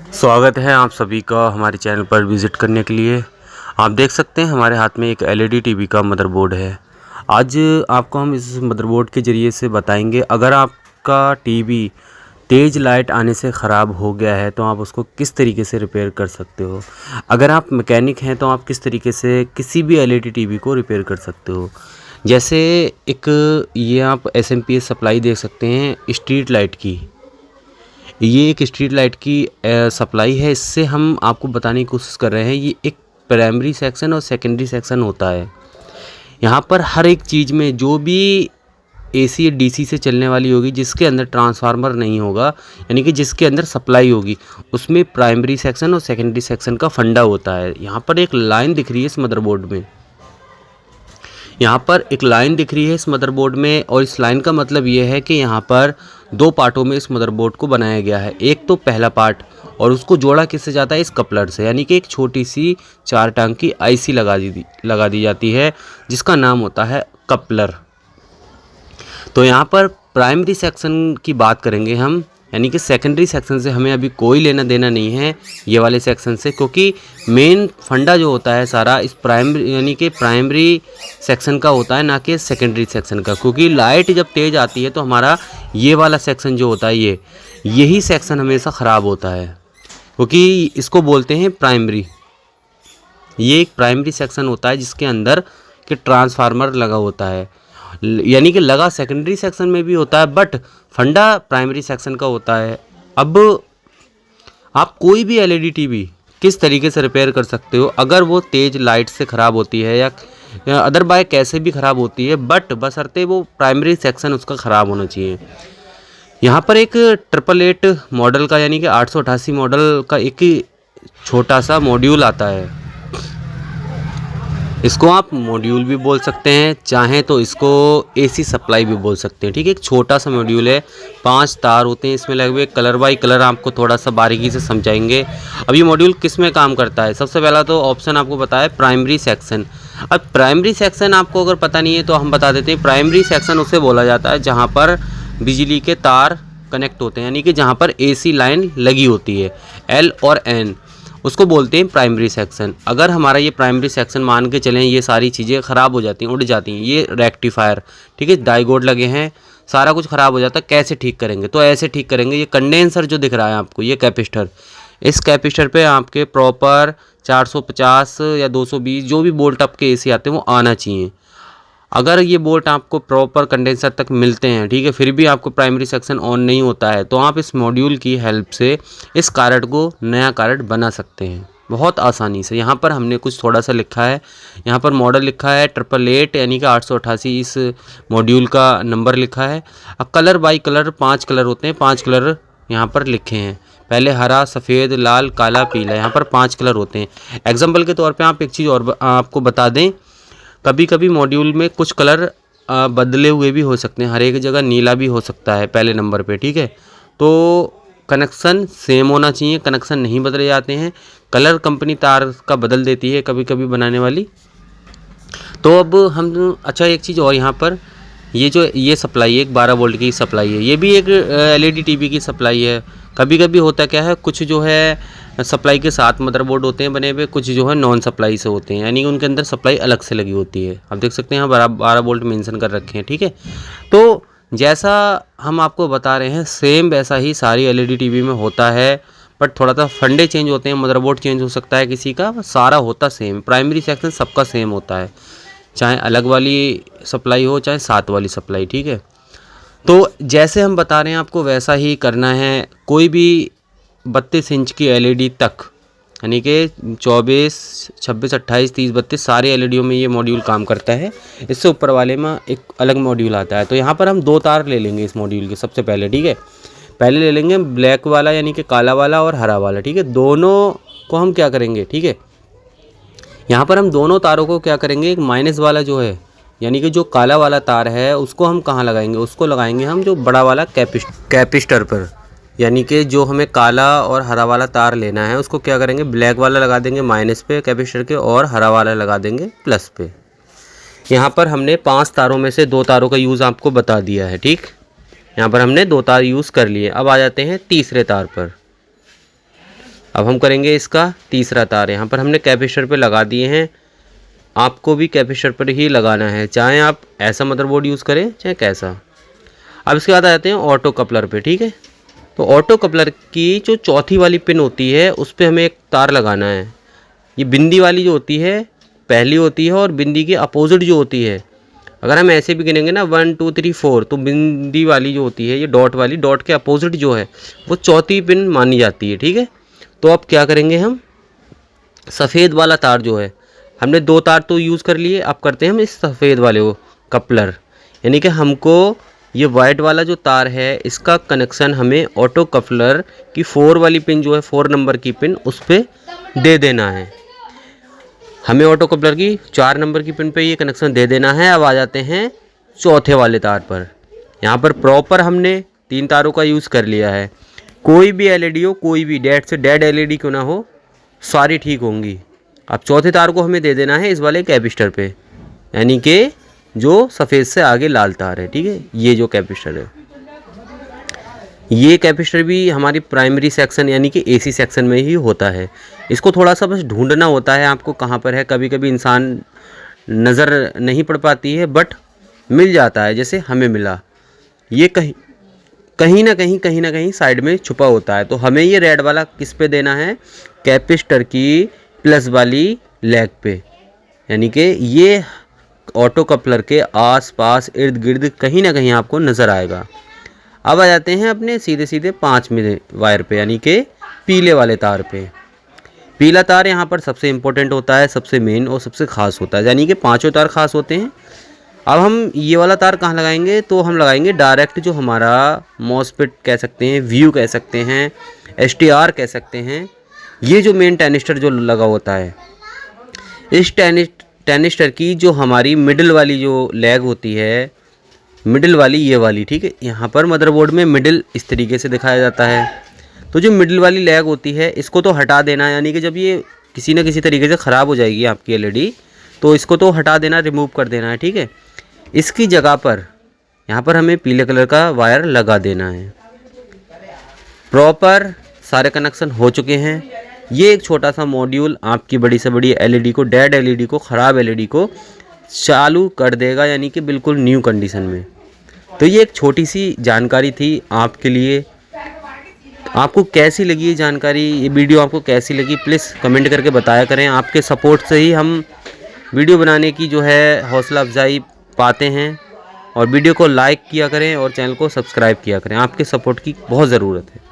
स्वागत है आप सभी का हमारे चैनल पर विज़िट करने के लिए। आप देख सकते हैं हमारे हाथ में एक एलईडी टीवी का मदरबोर्ड है। आज आपको हम इस मदरबोर्ड के ज़रिए से बताएंगे, अगर आपका टीवी तेज़ लाइट आने से ख़राब हो गया है तो आप उसको किस तरीके से रिपेयर कर सकते हो। अगर आप मैकेनिक हैं तो आप किस तरीके से किसी भी एलईडी टीवी को रिपेयर कर सकते हो। जैसे एक ये आप एसएमपीएस सप्लाई देख सकते हैं स्ट्रीट लाइट की। ये एक स्ट्रीट लाइट की सप्लाई है। इससे हम आपको बताने की कोशिश कर रहे हैं, ये एक प्राइमरी सेक्शन और सेकेंडरी सेक्शन होता है। यहाँ पर हर एक चीज़ में जो भी एसी या डीसी से चलने वाली होगी, जिसके अंदर ट्रांसफार्मर नहीं होगा, यानी कि जिसके अंदर सप्लाई होगी, उसमें प्राइमरी सेक्शन और सेकेंडरी सेक्शन का फंडा होता है। यहाँ पर एक लाइन दिख रही है इस मदरबोर्ड में, यहाँ पर एक लाइन दिख रही है इस मदरबोर्ड में, और इस लाइन का मतलब ये है कि यहाँ पर दो पार्टों में इस मदरबोर्ड को बनाया गया है। एक तो पहला पार्ट, और उसको जोड़ा किससे जाता है, इस कपलर से, यानी कि एक छोटी सी 4 टांग की आईसी लगा दी जाती है, जिसका नाम होता है कपलर। तो यहाँ पर प्राइमरी सेक्शन की बात करेंगे हम, यानी कि सेकेंडरी सेक्शन से हमें अभी कोई लेना देना नहीं है ये वाले सेक्शन से, क्योंकि मेन फंडा जो होता है सारा इस प्राइमरी यानी कि प्राइमरी सेक्शन का होता है, ना कि सेकेंडरी सेक्शन का। क्योंकि लाइट जब तेज़ आती है तो हमारा ये वाला सेक्शन जो होता है यही सेक्शन हमेशा ख़राब होता है, क्योंकि इसको बोलते हैं प्राइमरी। ये एक प्राइमरी सेक्शन होता है जिसके अंदर के ट्रांसफार्मर लगा होता है, यानी कि लगा सेकेंडरी सेक्शन में भी होता है, बट फंडा प्राइमरी सेक्शन का होता है। अब आप कोई भी एलईडी टीवी किस तरीके से रिपेयर कर सकते हो, अगर वो तेज़ लाइट से ख़राब होती है या अदर बाय कैसे भी ख़राब होती है, बट बशर्ते वो प्राइमरी सेक्शन उसका ख़राब होना चाहिए। यहाँ पर एक 888 मॉडल का, यानी कि 888 मॉडल का एक छोटा सा मॉड्यूल आता है। इसको आप मॉड्यूल भी बोल सकते हैं, चाहें तो इसको एसी सप्लाई भी बोल सकते हैं। ठीक है, एक छोटा सा मॉड्यूल है, 5 तार होते हैं इसमें लगे हुए, कलर बाय कलर आपको थोड़ा सा बारीकी से समझाएंगे। अब ये मॉड्यूल किस में काम करता है, सबसे पहला तो ऑप्शन आपको बताया प्राइमरी सेक्शन। अब प्राइमरी सेक्शन आपको अगर पता नहीं है तो हम बता देते हैं। प्राइमरी सेक्शन उसे बोला जाता है जहाँ पर बिजली के तार कनेक्ट होते हैं, यानी कि जहाँ पर एसी लाइन लगी होती है, एल और एन, उसको बोलते हैं प्राइमरी सेक्शन। अगर हमारा ये प्राइमरी सेक्शन मान के चलें ये सारी चीज़ें ख़राब हो जाती हैं, उड़ जाती हैं, ये रेक्टिफायर, ठीक है, डाइगोड लगे हैं, सारा कुछ ख़राब हो जाता है, कैसे ठीक करेंगे, तो ऐसे ठीक करेंगे। ये कंडेंसर जो दिख रहा है आपको, ये कैपेसिटर, इस कैपेसिटर पे आपके प्रॉपर 450 या 220 जो भी बोल्ट आपके एसी आते हैं वो आना चाहिए। अगर ये बोल्ट आपको प्रॉपर कंडेंसर तक मिलते हैं, ठीक है, फिर भी आपको प्राइमरी सेक्शन ऑन नहीं होता है, तो आप इस मॉड्यूल की हेल्प से इस कार्ड को नया कार्ड बना सकते हैं बहुत आसानी से। यहाँ पर हमने कुछ थोड़ा सा लिखा है, यहाँ पर मॉडल लिखा है 888 यानी कि 888, इस मॉड्यूल का नंबर लिखा है। अब कलर बाई कलर 5 कलर होते हैं, 5 कलर यहाँ पर लिखे हैं, पहले हरा, सफ़ेद, लाल, काला, पीला, यहाँ पर 5 कलर होते हैं। एग्जाम्पल के तौर पे आप एक चीज़ और आपको बता दें, कभी कभी मॉड्यूल में कुछ कलर बदले हुए भी हो सकते हैं, हर एक जगह नीला भी हो सकता है पहले नंबर पे, ठीक है। तो कनेक्शन सेम होना चाहिए, कनेक्शन नहीं बदले जाते हैं, कलर कंपनी तार का बदल देती है कभी कभी बनाने वाली। तो अब हम अच्छा एक चीज़ और, यहाँ पर ये सप्लाई है, एक 12 वोल्ट की सप्लाई है, ये भी एक एलईडी टीवी की सप्लाई है। कभी कभी होता क्या है, कुछ जो है सप्लाई के साथ मदरबोर्ड होते हैं बने हुए, कुछ जो है नॉन सप्लाई से होते हैं, यानी कि उनके अंदर सप्लाई अलग से लगी होती है। आप देख सकते हैं यहाँ 12 वोल्ट मेंशन कर रखे हैं, ठीक है। तो जैसा हम आपको बता रहे हैं सेम वैसा ही सारी एलईडी टीवी में होता है, बट थोड़ा सा फंडे चेंज होते हैं, मदरबोर्ड चेंज हो सकता है किसी का, सारा होता सेम। प्राइमरी सेक्शन सबका सेम होता है, चाहे अलग वाली सप्लाई हो चाहे साथ वाली सप्लाई, ठीक है। तो जैसे हम बता रहे हैं आपको वैसा ही करना है। कोई भी 32 इंच की एलईडी तक, यानी कि 24, 26, 28, 30, 32 सारे एलईडीओं में ये मॉड्यूल काम करता है। इससे ऊपर वाले में एक अलग मॉड्यूल आता है। तो यहाँ पर हम 2 तार ले लेंगे इस मॉड्यूल के सबसे पहले, ठीक है। पहले ले लेंगे ब्लैक वाला, यानी कि काला वाला, और हरा वाला, ठीक है। दोनों को हम क्या करेंगे, ठीक है, यहाँ पर हम दोनों तारों को क्या करेंगे, एक माइनस वाला जो है, यानी कि जो काला वाला तार है उसको हम कहाँ लगाएंगे, उसको लगाएंगे हम जो बड़ा वाला कैपेसिटर पर, यानी कि जो हमें काला और हरा वाला तार लेना है उसको क्या करेंगे, ब्लैक वाला लगा देंगे माइनस पे कैपेसिटर के, और हरा वाला लगा देंगे प्लस पे। यहाँ पर हमने 5 तारों में से 2 तारों का यूज़ आपको बता दिया है, ठीक। यहाँ पर हमने 2 तार यूज़ कर लिए। अब आ जाते हैं तीसरे तार पर। अब हम करेंगे इसका तीसरा तार। यहाँ पर हमने कैपेसिटर पे लगा दिए हैं, आपको भी कैपेसिटर पर ही लगाना है, चाहे आप ऐसा मदरबोर्ड यूज़ करें चाहे कैसा। अब इसके बाद आ जाते हैं ऑटो कपलर पे, ठीक है। तो ऑटो कपलर की जो चौथी वाली पिन होती है उस पर हमें एक तार लगाना है। ये बिंदी वाली जो होती है पहली होती है और बिंदी के अपोजिट जो होती है, अगर हम ऐसे भी गिनेंगे ना 1 2 3 4, तो बिंदी वाली जो होती है ये डॉट वाली, डॉट के अपोजिट जो है वो चौथी पिन मानी जाती है, ठीक है। तो अब क्या करेंगे हम, सफ़ेद वाला तार जो है, हमने 2 तार तो यूज़ कर लिए, अब करते हैं हम इस सफ़ेद वाले को कपलर, यानी कि हमको ये वाइट वाला जो तार है इसका कनेक्शन हमें ऑटो कपलर की 4 वाली पिन जो है 4 नंबर की पिन उस पर दे देना है। हमें ऑटो कपलर की 4 नंबर की पिन पे ये कनेक्शन दे देना है। अब आ जाते हैं चौथे वाले तार पर। यहाँ पर प्रॉपर हमने 3 तारों का यूज़ कर लिया है। कोई भी एलईडी हो, कोई भी डेड से डेड एलईडी क्यों ना हो, सारी ठीक होंगी। अब चौथे तार को हमें दे देना है इस वाले कैपेसिटर पे, यानी कि जो सफ़ेद से आगे लाल तार है, ठीक है। ये जो कैपेसिटर है, ये कैपेसिटर भी हमारी प्राइमरी सेक्शन यानी कि एसी सेक्शन में ही होता है। इसको थोड़ा सा बस ढूंढना होता है आपको कहाँ पर है, कभी कभी इंसान नज़र नहीं पड़ पाती है, बट मिल जाता है जैसे हमें मिला। ये कहीं ना कहीं साइड में छुपा होता है। तो हमें ये रेड वाला किस पे देना है, कैपेसिटर की प्लस वाली लेग पे, यानी कि ये ऑटो कपलर के आस पास इर्द गिर्द कहीं ना कहीं आपको नज़र आएगा। अब आ जाते हैं अपने सीधे सीधे 5वें वायर पे, यानी कि पीले वाले तार पे। पीला तार यहाँ पर सबसे इम्पोर्टेंट होता है, सबसे मेन और सबसे ख़ास होता है, यानी कि 5 तार ख़ास होते हैं। अब हम ये वाला तार कहाँ लगाएंगे, तो हम लगाएंगे डायरेक्ट जो हमारा मॉसफेट कह सकते हैं, व्यू कह सकते हैं, एसटीआर कह सकते हैं, ये जो मेन टेनिस्टर जो लगा होता है, इस टेनिस्टर की जो हमारी मिडिल वाली जो लेग होती है, मिडिल वाली ये वाली, ठीक है। यहाँ पर मदरबोर्ड में मिडिल इस तरीके से दिखाया जाता है। तो जो मिडिल वाली लेग होती है इसको तो हटा देना, यानी कि जब ये किसी न किसी तरीके से ख़राब हो जाएगी आपकी एलईडी, तो इसको तो हटा देना, रिमूव कर देना है, ठीक है। इसकी जगह पर यहाँ पर हमें पीले कलर का वायर लगा देना है। प्रॉपर सारे कनेक्शन हो चुके हैं। ये एक छोटा सा मॉड्यूल आपकी बड़ी से बड़ी एलईडी को, डेड एलईडी को, ख़राब एलईडी को चालू कर देगा, यानी कि बिल्कुल न्यू कंडीशन में। तो ये एक छोटी सी जानकारी थी आपके लिए। आपको कैसी लगी ये जानकारी, ये वीडियो आपको कैसी लगी, प्लीज़ कमेंट करके बताया करें। आपके सपोर्ट से ही हम वीडियो बनाने की जो है हौसला अफजाई पाते हैं। और वीडियो को लाइक किया करें और चैनल को सब्सक्राइब किया करें, आपके सपोर्ट की बहुत ज़रूरत है।